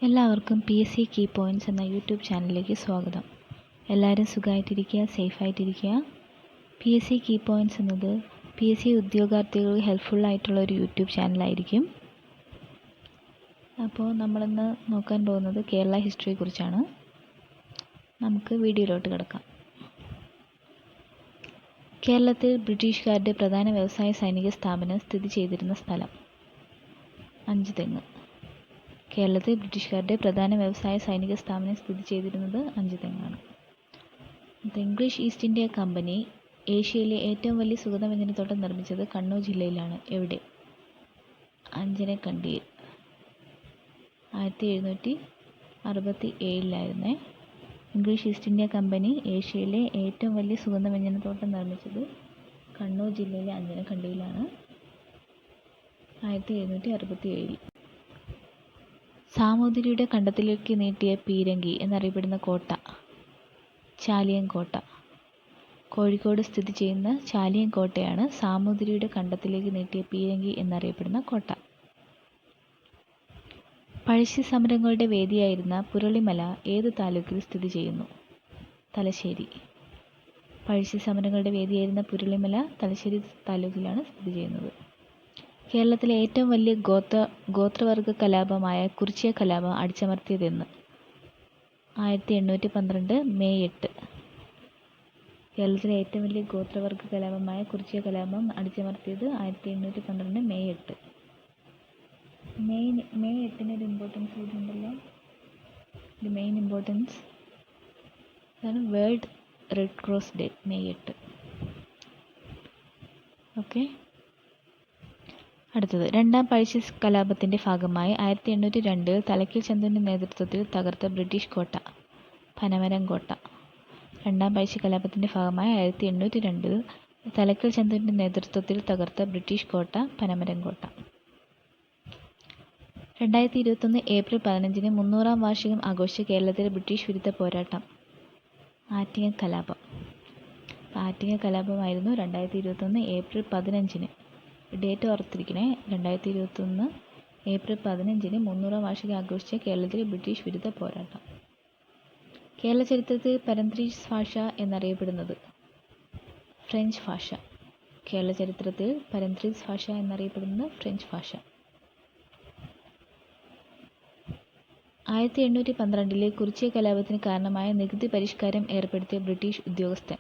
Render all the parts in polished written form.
എല്ലാവർക്കും PSC key points എന്ന YouTube ചാനലിലേക്ക് സ്വാഗതം. എല്ലാവരും സുഖമായിട്ടിരിക്കുക, സേഫായിട്ടിരിക്കുക. PSC കീ പോയിൻറ്റ്സ് എന്നത് PSC ഉദ്യോഗാർത്ഥികൾക്ക് ഹെൽപ്ഫുള്ളായിട്ടുള്ള ഒരു യൂട്യൂബ് ചാനലായിരിക്കും. അപ്പോൾ നമ്മളിന്ന് നോക്കാൻ പോകുന്നത് കേരള ഹിസ്റ്ററിയെക്കുറിച്ചാണ്. നമുക്ക് വീഡിയോയിലോട്ട് കിടക്കാം. കേരളത്തിൽ ബ്രിട്ടീഷുകാരുടെ പ്രധാന വ്യവസായ സൈനിക സ്ഥാപനം സ്ഥിതി ചെയ്തിരുന്ന സ്ഥലം. അഞ്ചുതെങ്ങ്. കേരളത്തിൽ ബ്രിട്ടീഷുകാരുടെ പ്രധാന വ്യവസായ സൈനിക സ്ഥാപനം സ്ഥിതി ചെയ്തിരുന്നത് അഞ്ചുതെങ്ങാണ്. ഇംഗ്ലീഷ് ഈസ്റ്റ് ഇന്ത്യ കമ്പനി ഏഷ്യയിലെ ഏറ്റവും വലിയ സുഗന്ധവ്യഞ്ജനത്തോട്ടം നിർമ്മിച്ചത് കണ്ണൂർ ജില്ലയിലാണ്. എവിടെ? അഞ്ചനക്കണ്ടിയിൽ. 1767 ഇംഗ്ലീഷ് ഈസ്റ്റ് ഇന്ത്യ കമ്പനി ഏഷ്യയിലെ ഏറ്റവും വലിയ സുഗന്ധവ്യഞ്ജനത്തോട്ടം നിർമ്മിച്ചത് കണ്ണൂർ ജില്ലയിലെ അഞ്ചനക്കണ്ടിയിലാണ്. 1767. സാമൂതിരിയുടെ കണ്ടത്തിലേക്ക് നീട്ടിയ പീരങ്കി എന്നറിയപ്പെടുന്ന കോട്ട ചാലിയൻകോട്ട. കോഴിക്കോട് സ്ഥിതി ചെയ്യുന്ന ചാലിയൻകോട്ടയാണ് സാമൂതിരിയുടെ കണ്ടത്തിലേക്ക് നീട്ടിയ പീരങ്കി എന്നറിയപ്പെടുന്ന കോട്ട. പഴശ്ശി സമരങ്ങളുടെ വേദിയായിരുന്ന പുരളിമല ഏത് താലൂക്കിൽ സ്ഥിതി ചെയ്യുന്നു? തലശ്ശേരി. പഴശ്ശി സമരങ്ങളുടെ വേദിയായിരുന്ന പുരളിമല തലശ്ശേരി താലൂക്കിലാണ് സ്ഥിതി ചെയ്യുന്നത്. കേരളത്തിലെ ഏറ്റവും വലിയ ഗോത്രവർഗ കലാപമായ കുറിച്യ കലാപം അടിച്ചമർത്തിയതെന്ന്? 1812 മെയ് 8. കേരളത്തിലെ ഏറ്റവും വലിയ ഗോത്രവർഗ കലാപമായ കുറിച്യ കലാപം അടിച്ചമർത്തിയത് 1812 മെയ് 8. മെയ് 8 ഒരു ഇമ്പോർട്ടൻസ് കൂടിയുണ്ടല്ലോ. ഇത് മെയിൻ ഇമ്പോർട്ടൻസ് അതാണ് world red cross day, May 8. Okay. അടുത്തത്, രണ്ടാം പഴശ്ശി കലാപത്തിൻ്റെ ഭാഗമായി 1802 തലക്കൽ ചന്തുവിൻ്റെ നേതൃത്വത്തിൽ തകർത്ത ബ്രിട്ടീഷ് കോട്ട. പനമരം കോട്ട. രണ്ടാം പഴശ്ശി കലാപത്തിൻ്റെ ഭാഗമായി 1802 തലക്കൽ ചന്തുവിൻ്റെ നേതൃത്വത്തിൽ തകർത്ത ബ്രിട്ടീഷ് കോട്ട പനമരം കോട്ട. 2021 ഏപ്രിൽ 15 300-ാം വാർഷികം ആഘോഷിച്ച കേരളത്തിലെ ബ്രിട്ടീഷ് വിരുദ്ധ പോരാട്ടം. ആറ്റിങ്ങൽ കലാപം. ആറ്റിങ്ങൽ കലാപമായിരുന്നു 2021 ഏപ്രിൽ 15. ഡേറ്റ് ഓർത്തിരിക്കണേ. 2021 ഏപ്രിൽ 15 300-ാം വാർഷികം ആഘോഷിച്ച കേരളത്തിലെ ബ്രിട്ടീഷ് വിരുദ്ധ പോരാട്ടം. കേരള ചരിത്രത്തിൽ പരന്ത്രീസ് ഭാഷ എന്നറിയപ്പെടുന്നത്? ഫ്രഞ്ച് ഭാഷ. കേരള ചരിത്രത്തിൽ പരന്ത്രീസ് ഭാഷ എന്നറിയപ്പെടുന്നത് ഫ്രഞ്ച് ഭാഷ. 1812 കുറിച്യ കലാപത്തിന് കാരണമായ നികുതി പരിഷ്കാരം ഏർപ്പെടുത്തിയ ബ്രിട്ടീഷ് ഉദ്യോഗസ്ഥൻ?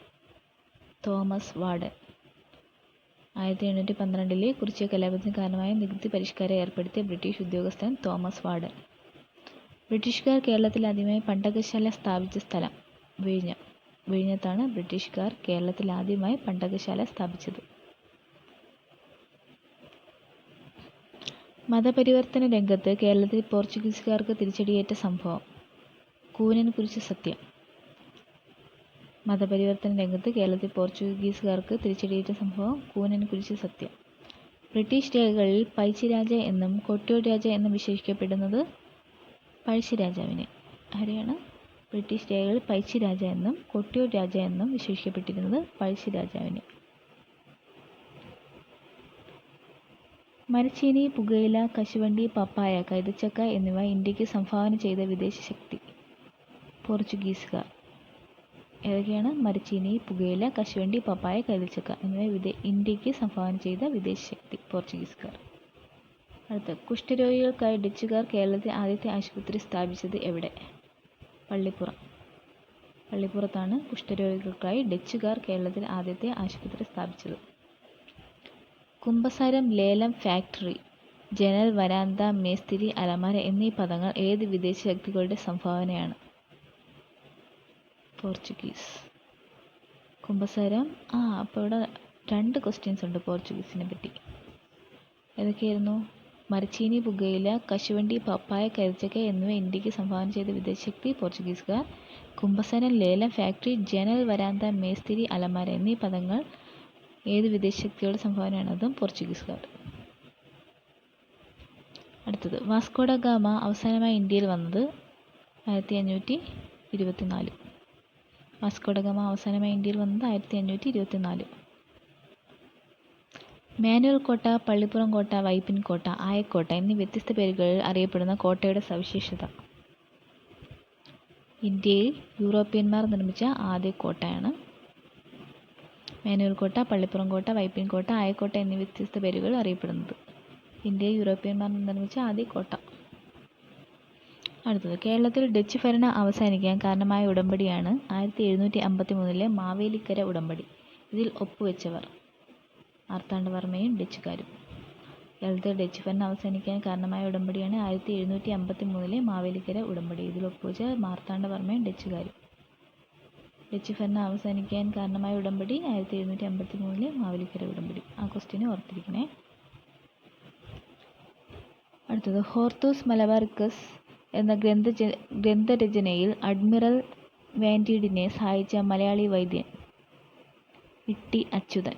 Thomas warden. 1812 കുറിച്യ കലാപത്തിന് കാരണമായ നികുതി പരിഷ്കാരം ഏർപ്പെടുത്തിയ ബ്രിട്ടീഷ് ഉദ്യോഗസ്ഥൻ തോമസ് വാർഡൻ. ബ്രിട്ടീഷുകാർ കേരളത്തിൽ ആദ്യമായി പണ്ടകശാല സ്ഥാപിച്ച സ്ഥലം? വിഴിഞ്ഞം. വിഴിഞ്ഞത്താണ് ബ്രിട്ടീഷുകാർ കേരളത്തിൽ ആദ്യമായി പണ്ടകശാല സ്ഥാപിച്ചത്. മതപരിവർത്തന രംഗത്ത് കേരളത്തിൽ പോർച്ചുഗീസുകാർക്ക് തിരിച്ചടിയേറ്റ സംഭവം? കൂനൻകുരിശ് സത്യം. മതപരിവർത്തന രംഗത്ത് കേരളത്തിൽ പോർച്ചുഗീസുകാർക്ക് തിരിച്ചടിയേറ്റ സംഭവം കൂനൻകുരിശ് സത്യം. ബ്രിട്ടീഷ് രേഖകളിൽ പഴശ്ശിരാജ എന്നും കൊട്ടിയൂർ രാജ എന്നും വിശേഷിക്കപ്പെടുന്നത് പഴശ്ശിരാജാവിനെ. ആരെയാണ്? ബ്രിട്ടീഷ് രേഖകളിൽ പഴശ്ശിരാജ എന്നും കൊട്ടിയൂർ രാജ എന്നും വിശേഷിക്കപ്പെട്ടിരുന്നത് പഴശ്ശിരാജാവിനെ. മരച്ചീനി, പുകയില, കശുവണ്ടി, പപ്പായ, കൈതച്ചക്ക എന്നിവ ഇന്ത്യക്ക് സംഭാവന ചെയ്ത വിദേശ ശക്തി? പോർച്ചുഗീസുകാർ. ഏതൊക്കെയാണ്? മരച്ചീനി, പുകയില, കശുവണ്ടി, പപ്പായ, കൈതച്ചക്ക എന്നിവ ഇന്ത്യക്ക് സംഭാവന ചെയ്ത വിദേശ ശക്തി പോർച്ചുഗീസുകാർ. അടുത്ത, കുഷ്ഠരോഗികൾക്കായി ഡച്ചുകാർ കേരളത്തിൽ ആദ്യത്തെ ആശുപത്രി സ്ഥാപിച്ചത് എവിടെ? പള്ളിപ്പുറം. പള്ളിപ്പുറത്താണ് കുഷ്ഠരോഗികൾക്കായി ഡച്ചുകാർ കേരളത്തിൽ ആദ്യത്തെ ആശുപത്രി സ്ഥാപിച്ചത്. കുമ്പസാരം, ലേലം, ഫാക്ടറി, ജനൽ, വരാന്ത, മേസ്തിരി, അലമാര എന്നീ പദങ്ങൾ ഏത് വിദേശ ശക്തികളുടെ സംഭാവനയാണ്? പോർച്ചുഗീസ്. കുമ്പസാരം. അപ്പോൾ ഇവിടെ 2 ക്വസ്റ്റ്യൻസ് ഉണ്ട് പോർച്ചുഗീസിനെ പറ്റി. ഏതൊക്കെയായിരുന്നു? മരച്ചീനി, പുകയില, കശുവണ്ടി, പപ്പായ, കൈതച്ചക്ക എന്നിവ ഇന്ത്യക്ക് സംഭാവന ചെയ്ത വിദേശ ശക്തി പോർച്ചുഗീസുകാർ. കുമ്പസാരം, ലേലം, ഫാക്ടറി, ജനൽ, വരാന്ത, മേസ്തിരി, അലമാര എന്നീ പദങ്ങൾ ഏത് വിദേശ ശക്തികളുടെ സംഭാവനയാണ്? അതും പോർച്ചുഗീസുകാർ. അടുത്തത്, വാസ്കോ ഡ ഗാമ അവസാനമായി ഇന്ത്യയിൽ വന്നത്? 1524. വാസ്കോ ഡ ഗാമ അവസാനമായി ഇന്ത്യയിൽ വന്നത് 1524. മാനുവൽ കോട്ട, പള്ളിപ്പുറം കോട്ട, വൈപ്പിൻ കോട്ട, ആയക്കോട്ട എന്നീ വ്യത്യസ്ത പേരുകളിൽ അറിയപ്പെടുന്ന കോട്ടയുടെ സവിശേഷത? ഇന്ത്യയിൽ യൂറോപ്യന്മാർ നിർമ്മിച്ച ആദ്യ കോട്ടയാണ്. മേനൂർ കോട്ട, പള്ളിപ്പുറം കോട്ട, വൈപ്പിൻ കോട്ട, ആയക്കോട്ട എന്നീ വ്യത്യസ്ത പേരുകൾ അറിയപ്പെടുന്നത്. ഇന്ത്യയിൽ യൂറോപ്യന്മാർ നിർമ്മിച്ച ആദ്യ കോട്ട. അടുത്തത്, കേരളത്തിൽ ഡച്ച് ഭരണം അവസാനിക്കാൻ കാരണമായ ഉടമ്പടിയാണ് 1753 മാവേലിക്കര ഉടമ്പടി. ഇതിൽ ഒപ്പുവെച്ചവർ മാർത്താണ്ഡവർമ്മയും ഡച്ചുകാരും. കേരളത്തിൽ ഡച്ച് ഭരണം അവസാനിക്കാൻ കാരണമായ ഉടമ്പടിയാണ് 1753 മാവേലിക്കര ഉടമ്പടി. ഇതിൽ ഒപ്പുവെച്ച മാർത്താണ്ഡവർമ്മയും ഡച്ചുകാരും. ഡച്ച് ഭരണം അവസാനിക്കാൻ കാരണമായ ഉടമ്പടി 1753 മാവേലിക്കര ഉടമ്പടി. ആ ക്വസ്റ്റ്യന് ഓർത്തിരിക്കണേ. അടുത്തത്, ഹോർത്തൂസ് മലബാറിക്കസ് എന്ന ഗ്രന്ഥരചനയിൽ അഡ്മിറൽ വാൻഡീഡിനെ സഹായിച്ച മലയാളി വൈദ്യൻ ഇട്ടി അച്യുതൻ.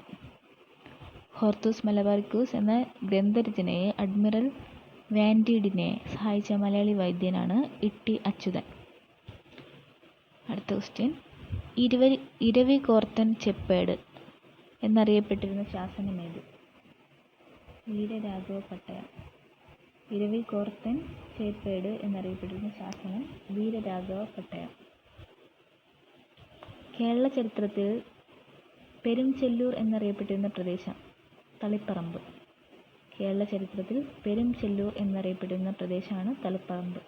ഹോർത്തൂസ് മലബാറിക്കസ് എന്ന ഗ്രന്ഥരചനയിൽ അഡ്മിറൽ വാൻഡീഡിനെ സഹായിച്ച മലയാളി വൈദ്യനാണ് ഇട്ടി അച്യുതൻ. അടുത്ത ക്വസ്റ്റ്യൻ, ഇരവികോർത്തൻ ചെപ്പേട് എന്നറിയപ്പെട്ടിരുന്ന ശാസനമേത്? വീരരാഘവ പട്ടയം. ഇരവികോർത്തൻ ചേപ്പേട് എന്നറിയപ്പെട്ടിരുന്ന ശാസനം വീരരാഘവ പട്ടയം. കേരള ചരിത്രത്തിൽ പെരുംചെല്ലൂർ എന്നറിയപ്പെട്ടിരുന്ന പ്രദേശം തളിപ്പറമ്പ്. കേരള ചരിത്രത്തിൽ പെരുംചെല്ലൂർ എന്നറിയപ്പെട്ടിരുന്ന പ്രദേശമാണ് തളിപ്പറമ്പ്.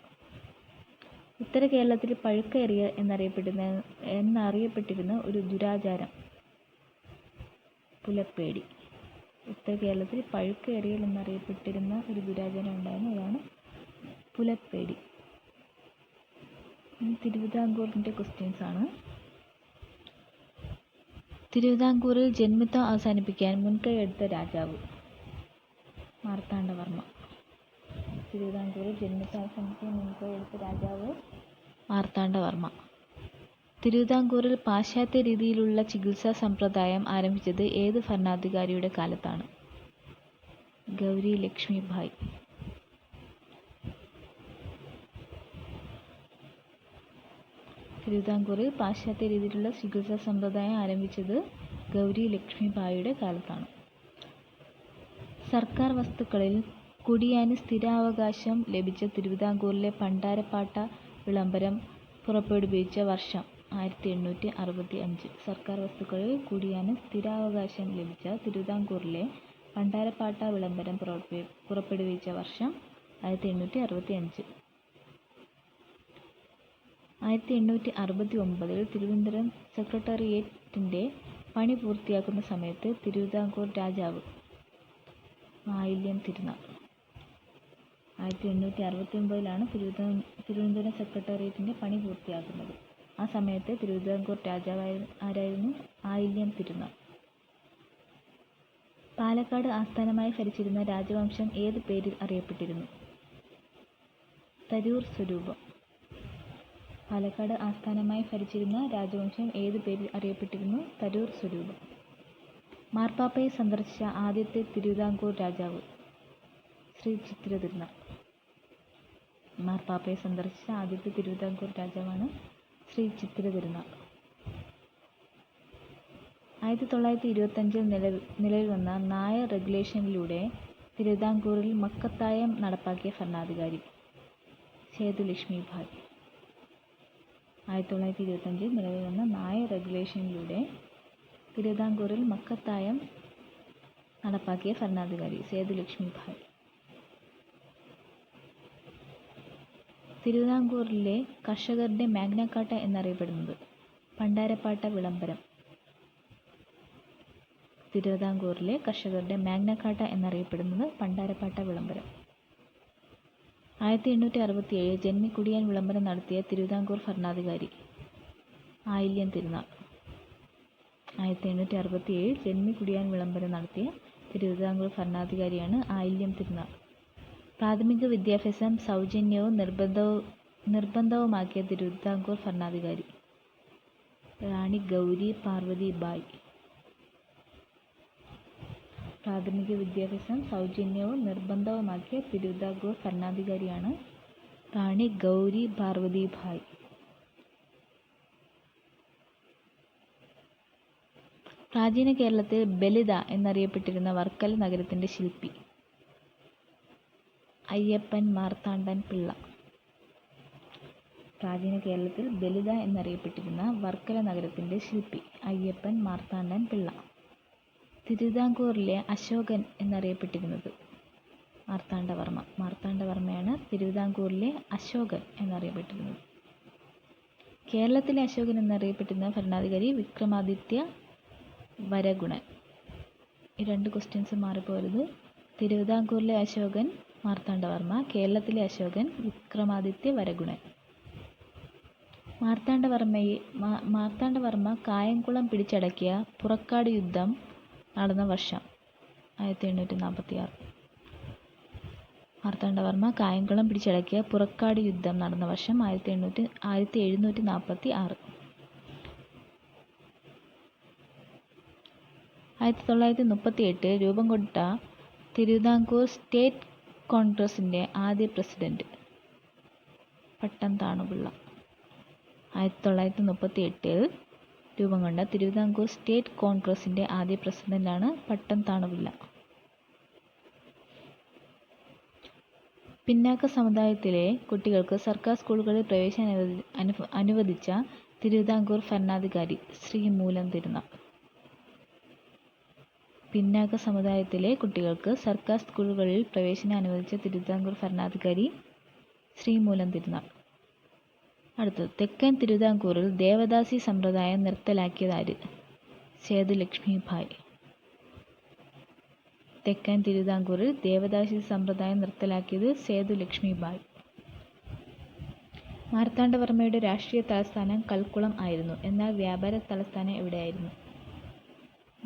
ഉത്തര കേരളത്തിൽ പഴുക്കേറിയ എന്നറിയപ്പെട്ടിരുന്ന ഒരു ദുരാചാരം പുലപ്പേടി. ഉത്തര കേരളത്തിൽ പഴുക്കേറിയൽ എന്നറിയപ്പെട്ടിരുന്ന ഒരു ദുരാചാരം ഉണ്ടായിരുന്നു, അതാണ് പുലപ്പേടി. തിരുവിതാംകൂറിൻ്റെ ക്വസ്റ്റ്യൻസ് ആണ്. തിരുവിതാംകൂറിൽ ജന്മിത്വം അവസാനിപ്പിക്കാൻ മുൻകൈയെടുത്ത രാജാവ് മാർത്താണ്ഡവർമ്മ. തിരുവിതാംകൂറിൽ ജന്മിത്വം അവസാനിപ്പിക്കാൻ മുൻകൈയെടുത്ത രാജാവ് മാർത്താണ്ഡവർമ്മ. തിരുവിതാംകൂറിൽ പാശ്ചാത്യ രീതിയിലുള്ള ചികിത്സാ സമ്പ്രദായം ആരംഭിച്ചത് ഏത് ഭരണാധികാരിയുടെ കാലത്താണ്? ഗൗരി ലക്ഷ്മി ഭായ്. തിരുവിതാംകൂറിൽ പാശ്ചാത്യ രീതിയിലുള്ള ചികിത്സാ സമ്പ്രദായം ആരംഭിച്ചത് ഗൗരി ലക്ഷ്മി ഭായിയുടെ കാലത്താണ്. സർക്കാർ വസ്തുക്കളിൽ കുടിയാന് സ്ഥിരാവകാശം ലഭിച്ച തിരുവിതാംകൂറിലെ പണ്ടാരപ്പാട്ട വിളംബരം പുറപ്പെടുവിച്ച വർഷം 1865. സർക്കാർ വസ്തുക്കളിൽ കുടിയാന് സ്ഥിരാവകാശം ലഭിച്ച തിരുവിതാംകൂറിലെ പണ്ടാരപ്പാട്ട വിളംബരം പുറപ്പെടുവിച്ച വർഷം 1865. 1869 തിരുവനന്തപുരം സെക്രട്ടേറിയറ്റിൻ്റെ പണി പൂർത്തിയാക്കുന്ന സമയത്ത് തിരുവിതാംകൂർ രാജാവ് ആയില്യം തിരുനാൾ. 1869 തിരുവനന്തപുരം സെക്രട്ടേറിയറ്റിൻ്റെ പണി പൂർത്തിയാക്കുന്നത്. ആ സമയത്ത് തിരുവിതാംകൂർ രാജാവ് ആരായിരുന്നു? ആയില്യം തിരുനാൾ. പാലക്കാട് ആസ്ഥാനമായി ഭരിച്ചിരുന്ന രാജവംശം ഏത് പേരിൽ അറിയപ്പെട്ടിരുന്നു? തരൂർ സ്വരൂപം. പാലക്കാട് ആസ്ഥാനമായി ഭരിച്ചിരുന്ന രാജവംശം ഏത് പേരിൽ അറിയപ്പെട്ടിരുന്നു? തരൂർ സ്വരൂപം. മാർപ്പാപ്പയെ സന്ദർശിച്ച ആദ്യത്തെ തിരുവിതാംകൂർ രാജാവ് ശ്രീ ചിത്തിര തിരുനാൾ. മാർപ്പാപ്പയെ സന്ദർശിച്ച ആദ്യത്തെ തിരുവിതാംകൂർ രാജാവാണ് ശ്രീ ചിത്തിര തിരുനാൾ. 1925 നിലവിൽ വന്ന നായർ റെഗുലേഷനിലൂടെ തിരുവിതാംകൂറിൽ മക്കത്തായം നടപ്പാക്കിയ ഭരണാധികാരി സേതുലക്ഷ്മി ഭായ്. 1925 നിലവിൽ വന്ന നായർ റെഗുലേഷനിലൂടെ തിരുവിതാംകൂറിൽ മക്കത്തായം നടപ്പാക്കിയ ഭരണാധികാരി സേതുലക്ഷ്മി ഭായ്. തിരുവിതാംകൂറിലെ കർഷകരുടെ മാഗ്ന കാർട്ട എന്നറിയപ്പെടുന്നത് പണ്ടാരപ്പാട്ട വിളംബരം. തിരുവിതാംകൂറിലെ കർഷകരുടെ മാഗ്ന കാർട്ട എന്നറിയപ്പെടുന്നത് പണ്ടാരപ്പാട്ട വിളംബരം. 1867 ജന്മിക്കുടിയാൻ വിളംബരം നടത്തിയ തിരുവിതാംകൂർ ഭരണാധികാരി ആയില്യം തിരുനാൾ. 1867 ജന്മിക്കുടിയാൻ വിളംബരം നടത്തിയ തിരുവിതാംകൂർ ഭരണാധികാരിയാണ് ആയില്യം തിരുനാൾ. പ്രാഥമിക വിദ്യാഭ്യാസം സൗജന്യവും നിർബന്ധവുമാക്കിയ തിരുവിതാംകൂർ ഭരണാധികാരി റാണി ഗൗരി പാർവതി ബായ്. പ്രാഥമിക വിദ്യാഭ്യാസം സൗജന്യവും നിർബന്ധവുമാക്കിയ തിരുവിതാംകൂർ ഭരണാധികാരിയാണ് റാണി ഗൗരി പാർവതി ഭായ്. പ്രാചീന കേരളത്തിൽ ബലിത എന്നറിയപ്പെട്ടിരുന്ന വർക്കല നഗരത്തിൻ്റെ ശില്പി അയ്യപ്പൻ മാർത്താണ്ഡൻ പിള്ള. പ്രാചീന കേരളത്തിൽ ബലിത എന്നറിയപ്പെട്ടിരുന്ന വർക്കല നഗരത്തിൻ്റെ ശില്പി അയ്യപ്പൻ മാർത്താണ്ഡൻ പിള്ള. തിരുവിതാംകൂറിലെ അശോകൻ എന്നറിയപ്പെട്ടിരുന്നത് മാർത്താണ്ഡവർമ്മ. മാർത്താണ്ഡവർമ്മയാണ് തിരുവിതാംകൂറിലെ അശോകൻ എന്നറിയപ്പെട്ടിരുന്നത്. കേരളത്തിലെ അശോകൻ എന്നറിയപ്പെട്ടിരുന്ന ഭരണാധികാരി വിക്രമാദിത്യ വരഗുണൻ. ഈ 2 ക്വസ്റ്റ്യൻസ് മാറിപ്പോരുത്. തിരുവിതാംകൂറിലെ അശോകൻ മാർത്താണ്ഡവർമ്മ, കേരളത്തിലെ അശോകൻ വിക്രമാദിത്യ വരഗുണൻ. മാർത്താണ്ഡവർമ്മ കായംകുളം പിടിച്ചടക്കിയ പുറക്കാട് യുദ്ധം നടന്ന വർഷം 1846. മാർത്താണ്ഡവർമ്മ കായംകുളം പിടിച്ചടക്കിയ പുറക്കാട് യുദ്ധം നടന്ന വർഷം 1746. 1938 രൂപം കൊണ്ട തിരുവിതാംകൂർ സ്റ്റേറ്റ് കോൺഗ്രസിൻ്റെ ആദ്യ പ്രസിഡന്റ് പട്ടം താണുപിള്ള. 1938 രൂപം കൊണ്ട തിരുവിതാംകൂർ സ്റ്റേറ്റ് കോൺഗ്രസിൻ്റെ ആദ്യ പ്രസിഡന്റാണ് പട്ടം താണുപിള്ള. പിന്നാക്ക സമുദായത്തിലെ കുട്ടികൾക്ക് സർക്കാർ സ്കൂളുകളിൽ പ്രവേശനം അനുവദിച്ച തിരുവിതാംകൂർ ഭരണാധികാരി ശ്രീ മൂലം തിരുനാൾ. പിന്നാക്ക സമുദായത്തിലെ കുട്ടികൾക്ക് സർക്കാർ സ്കൂളുകളിൽ പ്രവേശനം അനുവദിച്ച തിരുവിതാംകൂർ ഭരണാധികാരി ശ്രീ മൂലം തിരുനാൾ. അടുത്തത്, തെക്കൻ തിരുവിതാംകൂറിൽ ദേവദാസി സമ്പ്രദായം നിർത്തലാക്കിയതാര്? സേതുലക്ഷ്മിഭായ്. തെക്കൻ തിരുവിതാംകൂറിൽ ദേവദാസി സമ്പ്രദായം നിർത്തലാക്കിയത് സേതുലക്ഷ്മിഭായ്. മാർത്താണ്ഡവർമ്മയുടെ രാഷ്ട്രീയ തലസ്ഥാനം കൽക്കുളം ആയിരുന്നു. എന്നാൽ വ്യാപാര തലസ്ഥാനം എവിടെയായിരുന്നു?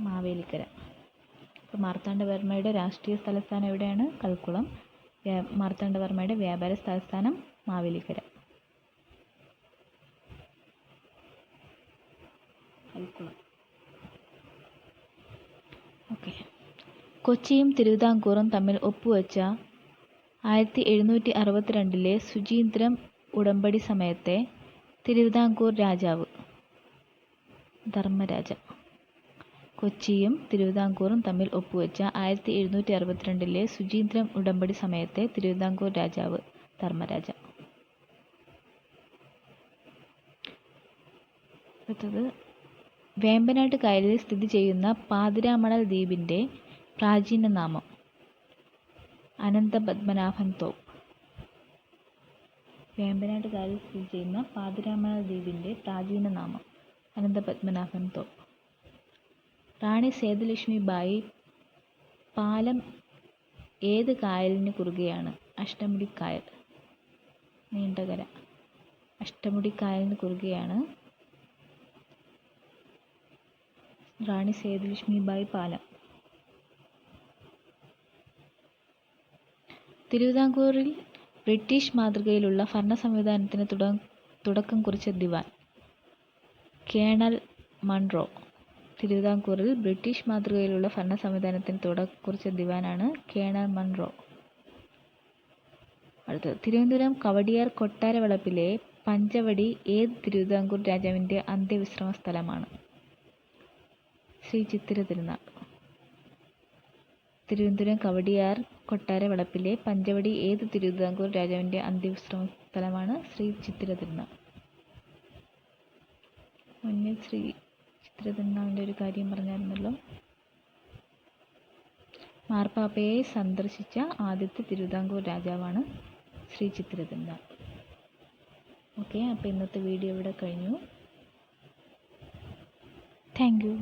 മാവേലിക്കര. അപ്പോൾ മാർത്താണ്ഡവർമ്മയുടെ രാഷ്ട്രീയ തലസ്ഥാനം എവിടെയാണ്? കൽക്കുളം. മാർത്താണ്ഡവർമ്മയുടെ വ്യാപാര തലസ്ഥാനം മാവേലിക്കര. കൽക്കുളം. ഓക്കെ. കൊച്ചിയും തിരുവിതാംകൂറും തമ്മിൽ ഒപ്പുവെച്ച 1762 ശുചീന്ദ്രം ഉടമ്പടി സമയത്തെ തിരുവിതാംകൂർ രാജാവ്? ധർമ്മരാജ. കൊച്ചിയും തിരുവിതാംകൂറും തമ്മിൽ ഒപ്പുവെച്ച 1762 ശുചീന്ദ്രം ഉടമ്പടി സമയത്തെ തിരുവിതാംകൂർ രാജാവ് ധർമ്മരാജ. അടുത്തത്, വേമ്പനാട്ട് കായലിൽ സ്ഥിതി ചെയ്യുന്ന പാതിരാമണൽ ദ്വീപിൻ്റെ പ്രാചീന നാമം? അനന്തപത്മനാഭൻ തോപ്പ്. വേമ്പനാട്ട് കായലിൽ സ്ഥിതി ചെയ്യുന്ന പാതിരാമണൽ ദ്വീപിൻ്റെ പ്രാചീന നാമം അനന്തപത്മനാഭൻ തോപ്പ്. റാണി സേതുലക്ഷ്മിഭായ് പാലം ഏത് കായലിന് കുറുകെയാണ്? അഷ്ടമുടിക്കായൽ. നീണ്ടകര. അഷ്ടമുടിക്കായലിന് കുറുകെയാണ് റാണി സേതുലക്ഷ്മിഭായ് പാലം. തിരുവിതാംകൂറിൽ ബ്രിട്ടീഷ് മാതൃകയിലുള്ള ഭരണ സംവിധാനത്തിന് തുടക്കം കുറിച്ച ദിവാൻ? Colonel Munro. തിരുവിതാംകൂറിൽ ബ്രിട്ടീഷ് മാതൃകയിലുള്ള ഭരണ സംവിധാനത്തിന് തുടക്കം കുറിച്ച ദിവാനാണ് കേണൽ മൺറോ. അടുത്തത്, തിരുവനന്തപുരം കവടിയാർ കൊട്ടാരവളപ്പിലെ പഞ്ചവടി ഏത് തിരുവിതാംകൂർ രാജാവിൻ്റെ അന്ത്യവിശ്രമ സ്ഥലമാണ്? ശ്രീ ചിത്തിര തിരുനാൾ. തിരുവനന്തപുരം കവടിയാർ കൊട്ടാരവളപ്പിലെ പഞ്ചവടി ഏത് തിരുവിതാംകൂർ രാജാവിൻ്റെ അന്ത്യവിശ്രമ സ്ഥലമാണ്? ശ്രീ ചിത്തിര തിരുനാൾ. മുന്നിൽ ശ്രീ ചിത്തിര തിരുനാളിൻ്റെ ഒരു കാര്യം പറഞ്ഞായിരുന്നല്ലോ. മാർപ്പാപ്പയെ സന്ദർശിച്ച ആദ്യത്തെ തിരുവിതാംകൂർ രാജാവാണ് ശ്രീ ചിത്തിര തിരുനാൾ. ഓക്കെ, അപ്പോൾ ഇന്നത്തെ വീഡിയോ ഇവിടെ കഴിഞ്ഞു. Thank you.